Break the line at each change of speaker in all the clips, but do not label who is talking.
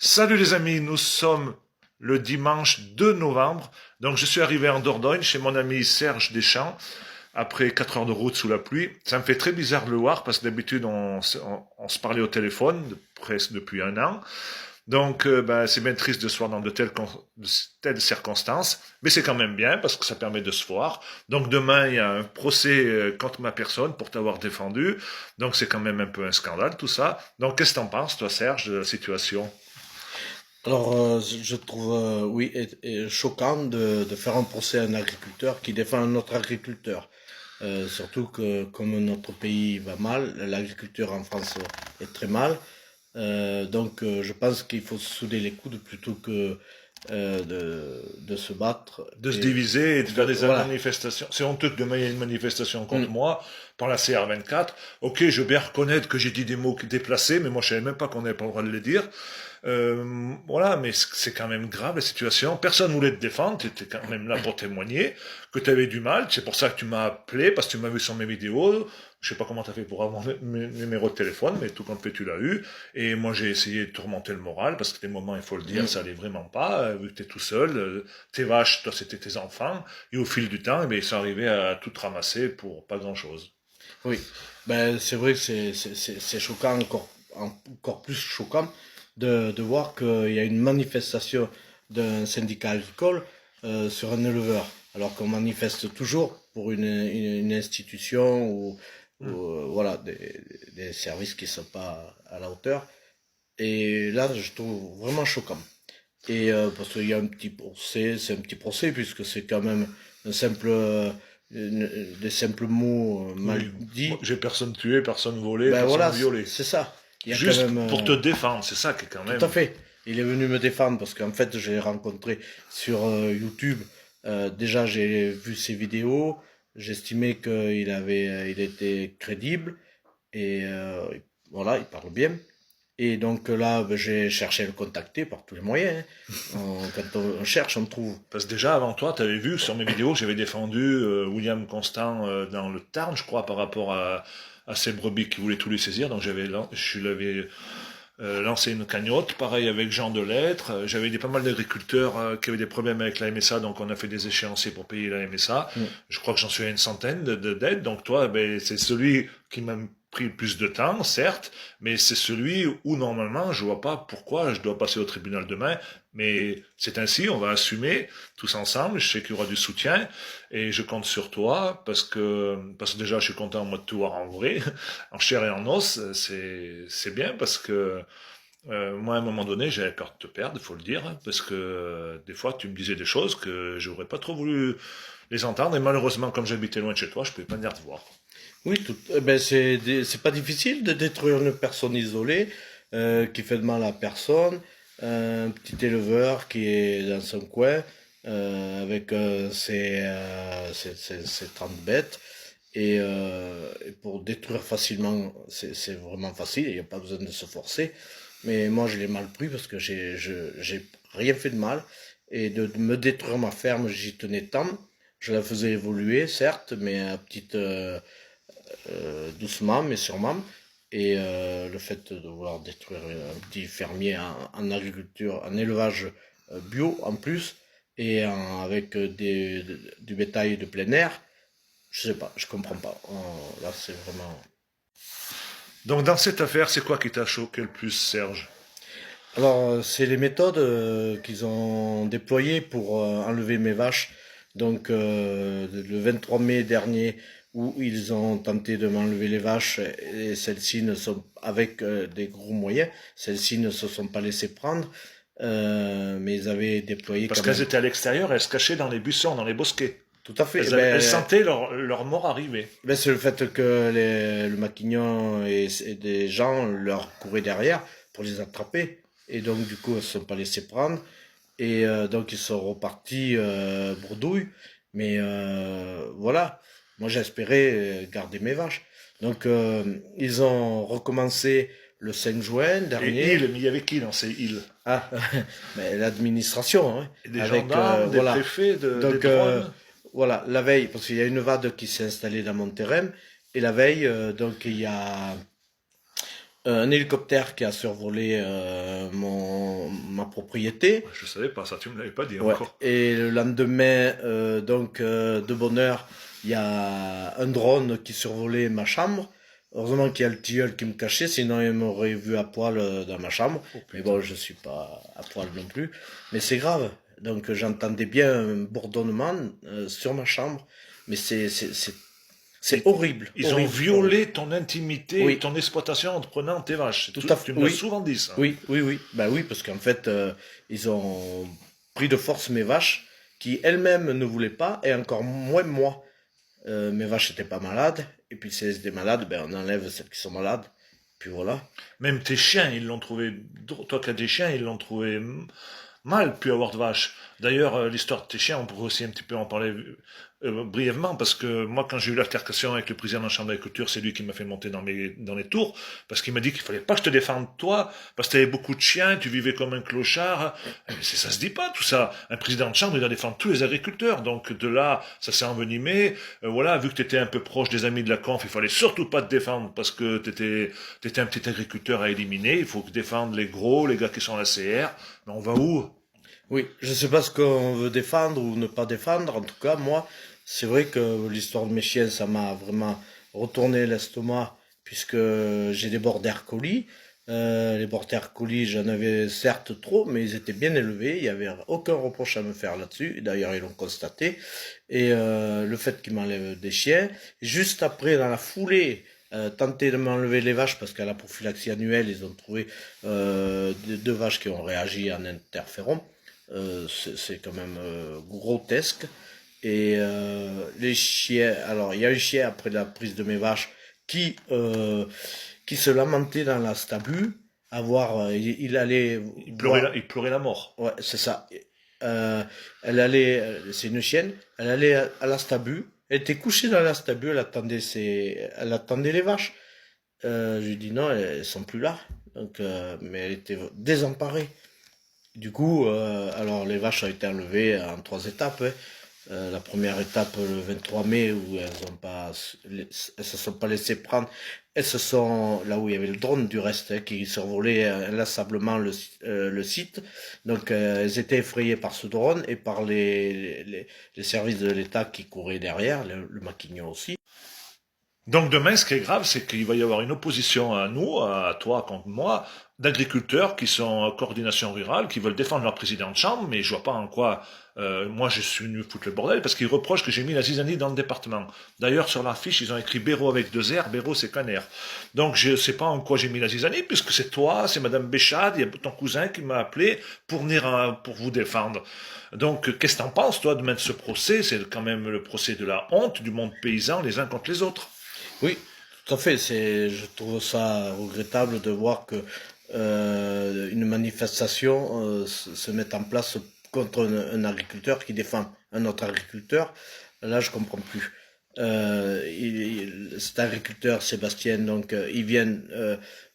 Salut les amis, nous sommes le dimanche 2 novembre. Donc je suis arrivé en Dordogne chez mon ami Serge Deschamps après 4 heures de route sous la pluie. Ça me fait très bizarre de le voir parce que d'habitude on se parlait au téléphone presque depuis un an. Donc c'est bien triste de se voir dans de telles circonstances, mais c'est quand même bien parce que ça permet de se voir. Donc demain il y a un procès contre ma personne pour t'avoir défendu. Donc c'est quand même un peu un scandale tout ça. Donc qu'est-ce que t'en penses toi Serge de la situation?
Je trouve, oui, choquant de faire un procès à un agriculteur qui défend un autre agriculteur. Surtout que comme notre pays va mal, l'agriculture en France est très mal. Je pense qu'il faut souder les coudes plutôt que de se battre.
De se diviser et de faire des
Voilà.
manifestations. C'est honteux que demain il y ait une manifestation contre
Mm.
moi par la CR24. Ok, je veux bien reconnaître que j'ai dit des mots déplacés, mais moi je savais même pas qu'on n'avait pas le droit de les dire. Voilà, mais c'est quand même grave la situation. Personne voulait te défendre, tu étais quand même là pour témoigner que tu avais du mal. C'est pour ça que tu m'as appelé, parce que tu m'as vu sur mes vidéos. Je sais pas comment tu as fait pour avoir mes numéros de téléphone, mais tout compte fait, tu l'as eu. Et moi, j'ai essayé de te remonter le moral, parce que des moments, il faut le dire,
Mm.
ça allait vraiment pas, vu que tu es tout seul. Tes vaches, toi, c'était tes enfants. Et au fil du temps, ils sont arrivés à tout ramasser pour pas grand-chose.
Oui, ben, c'est vrai que c'est choquant, encore plus choquant de voir qu'il y a une manifestation d'un syndicat agricole sur un éleveur, alors qu'on manifeste toujours pour une institution
Hmm.
voilà, des services qui ne sont pas à la hauteur. Et là, je trouve vraiment choquant. Parce qu'il y a un petit procès, c'est un petit procès puisque c'est quand même un simple, des simples mots mal
Oui, moi,
dits.
j'ai personne tué, personne volé,
Ben
personne
voilà,
violé.
c'est ça. Il y a quand
Juste
même,
pour te défendre, c'est ça qui est quand
tout à
même.
fait. Il est venu me défendre parce qu'en fait, je l'ai rencontré sur YouTube. Déjà, j'ai vu ses vidéos. J'estimais il était crédible et voilà, il parle bien. Et donc là, ben, j'ai cherché à le contacter par tous les moyens, hein. Quand on cherche, on trouve.
Parce que déjà, avant toi, tu avais vu sur mes vidéos que j'avais défendu William Constant dans le Tarn, je crois, par rapport à ces brebis qui voulaient tout lui saisir. Donc je l'avais lancé une cagnotte. Pareil avec Jean Delettre. J'avais pas mal d'agriculteurs qui avaient des problèmes avec la MSA, donc on a fait des échéanciers pour payer la MSA.
Mm.
Je crois que j'en suis à une centaine d'aides. Donc toi, ben, c'est celui qui m'a pris le plus de temps, certes, mais c'est celui où normalement je vois pas pourquoi je dois passer au tribunal demain. Mais c'est ainsi, on va assumer tous ensemble. Je sais qu'il y aura du soutien et je compte sur toi parce que déjà je suis content moi de te voir en vrai, en chair et en os. C'est bien parce que moi à un moment donné j'avais peur de te perdre, il faut le dire, parce que des fois tu me disais des choses que j'aurais pas trop voulu les entendre et malheureusement comme j'habitais loin de chez toi, je pouvais pas venir te voir.
Oui, ben c'est pas difficile de détruire une personne isolée qui fait de mal à personne, un petit éleveur qui est dans son coin avec ses 30 bêtes et pour détruire facilement, c'est vraiment facile, il n'y a pas besoin de se forcer. Mais moi, je l'ai mal pris parce que j'ai rien fait de mal et de me détruire ma ferme, j'y tenais tant. Je la faisais évoluer, certes, mais à petite doucement mais sûrement. Et le fait de vouloir détruire un petit fermier en agriculture, en élevage bio en plus, avec du bétail de plein air, je sais pas, je comprends pas. Là, c'est vraiment.
Donc dans cette affaire, c'est quoi qui t'a choqué le plus, Serge?
C'est les méthodes qu'ils ont déployées pour enlever mes vaches. Le 23 mai dernier, où ils ont tenté de m'enlever les vaches, et celles-ci ne sont, avec des gros moyens, celles-ci ne se sont pas laissées prendre, mais ils avaient déployé
Parce
quand
qu'elles
même.
étaient à l'extérieur, elles se cachaient dans les buissons, dans les bosquets.
Tout à fait.
Elles sentaient leur mort arriver.
C'est le fait que le maquignon et des gens leur couraient derrière pour les attraper. Et donc, du coup, ils ne se sont pas laissés prendre. Et donc, ils sont repartis bredouille. Mais voilà, moi, j'espérais garder mes vaches. Ils ont recommencé le 5 juin
Et
dernier.
îles, mais il y avait qui dans ces îles?
Ah, mais l'administration, hein,
Et des
avec,
gendarmes, des
voilà.
préfets, des
Donc,
drones?
voilà, la veille, parce qu'il y a une VAD qui s'est installée dans mon terrain, et la veille, donc, il y a Un hélicoptère qui a survolé ma propriété.
Je savais pas ça, tu me l'avais pas dit
Ouais.
encore.
Et le lendemain, de bonne heure, il y a un drone qui survolait ma chambre. Heureusement qu'il y a le tilleul qui me cachait, sinon il m'aurait vu à poil dans ma chambre.
Oh
Mais
putain.
bon, je suis pas à poil non plus. Mais c'est grave. Donc j'entendais bien un bourdonnement sur ma chambre. Mais c'est
Ils,
horrible,
ils ont
horrible, horrible.
violé ton intimité et
Oui,
ton exploitation en te prenant tes vaches.
tout à fait.
Tu me l'as
Oui,
souvent dit ça.
oui, oui, oui. Bah oui, parce qu'en fait, ils ont pris de force mes vaches, qui elles-mêmes ne voulaient pas, et encore moins moi. Mes vaches n'étaient pas malades, et puis si elles étaient malades, ben on enlève celles qui sont malades. Puis voilà.
Même tes chiens, ils l'ont trouvé. Toi qui as des chiens, ils l'ont trouvé mal pu avoir de vaches. D'ailleurs, l'histoire de tes chiens, on pourrait aussi un petit peu en parler brièvement, parce que moi, quand j'ai eu l'altercation avec le président de la Chambre d'agriculture, c'est lui qui m'a fait monter dans les tours, parce qu'il m'a dit qu'il fallait pas que je te défende toi, parce que tu avais beaucoup de chiens, tu vivais comme un clochard. Ça se dit pas tout ça. Un président de chambre, il doit défendre tous les agriculteurs. Donc de là, ça s'est envenimé. Voilà, vu que tu étais un peu proche des amis de la conf, il fallait surtout pas te défendre parce que t'étais un petit agriculteur à éliminer. Il faut défendre les gros, les gars qui sont à la CR. Mais on va où?
Oui, je sais pas ce qu'on veut défendre ou ne pas défendre. En tout cas, moi, c'est vrai que l'histoire de mes chiens, ça m'a vraiment retourné l'estomac, puisque j'ai des border collies. Les border collies, j'en avais certes trop, mais ils étaient bien élevés. Il y avait aucun reproche à me faire là-dessus. D'ailleurs, ils l'ont constaté. Et le fait qu'ils m'enlèvent des chiens, juste après, dans la foulée, tenter de m'enlever les vaches parce qu'à la prophylaxie annuelle, ils ont trouvé deux vaches qui ont réagi en interféron. C'est quand même grotesque. Et les chiens, alors il y a un chien après la prise de mes vaches qui, euh, qui se lamentait dans la stabule, il allait voir,
Il pleurait la mort.
ouais, c'est ça. Elle allait, c'est une chienne, elle allait à la stabule, elle était couchée dans la stabule, elle attendait les vaches. Je lui dis non, elles sont plus là. Donc, mais elle était désemparée. Du coup, alors les vaches ont été enlevées en trois étapes, hein. La première étape le 23 mai où elles se sont pas laissées prendre. Elles se sont là où il y avait le drone du reste, hein, qui survolait inlassablement le site. Donc elles étaient effrayées par ce drone et par les services de l'État qui couraient derrière, le Maquignon aussi.
Donc demain, ce qui est grave, c'est qu'il va y avoir une opposition à nous, à toi contre moi, d'agriculteurs qui sont en coordination rurale, qui veulent défendre leur président de chambre, mais je vois pas en quoi moi je suis venu foutre le bordel, parce qu'ils reprochent que j'ai mis la zizanie dans le département. D'ailleurs, sur la fiche, ils ont écrit Béraud avec deux R, Béraud c'est qu'un R. Donc je sais pas en quoi j'ai mis la zizanie, puisque c'est toi, c'est Madame Béchade, il y a ton cousin qui m'a appelé pour venir pour vous défendre. Donc qu'est-ce que t'en penses, toi, de mettre ce procès? C'est quand même le procès de la honte du monde paysan les uns contre les autres.
Oui, tout à fait. Je trouve ça regrettable de voir que une manifestation se mette en place contre un agriculteur qui défend un autre agriculteur. Là, je comprends plus. Cet agriculteur, Sébastien, donc, il vient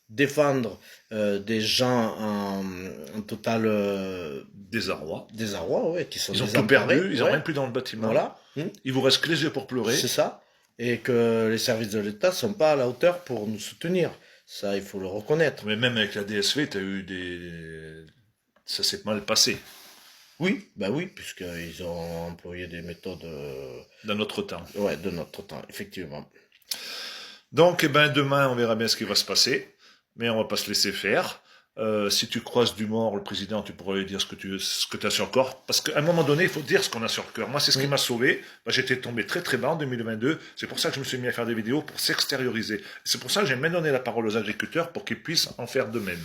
défendre des gens en total
Désarroi.
désarroi, ouais, qui sont
Ils ont tout perdu,
désemparés,
ils ont
ouais,
rien plus dans le bâtiment.
voilà.
Il vous reste que les yeux pour pleurer.
C'est ça. Et que les services de l'État sont pas à la hauteur pour nous soutenir. Ça, il faut le reconnaître.
Mais même avec la DSV, t'as eu ça s'est mal passé
Oui, bah oui, puisqu'ils ont employé des méthodes
dans notre temps.
ouais, de notre temps, effectivement.
Donc, eh ben, demain, on verra bien ce qui va se passer. Mais on va pas se laisser faire. Si tu croises du mort, le président, tu pourrais lui dire ce que tu as sur le corps. Parce qu'à un moment donné, il faut dire ce qu'on a sur le cœur. Moi, c'est ce qui
Mm.
m'a sauvé. Bah, j'étais tombé très très bas en 2022. C'est pour ça que je me suis mis à faire des vidéos pour s'extérioriser. C'est pour ça que j'aime bien donner la parole aux agriculteurs pour qu'ils puissent en faire de même.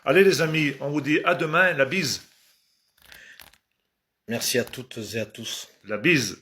Allez les amis, on vous dit à demain, la bise.
Merci à toutes et à tous.
La bise.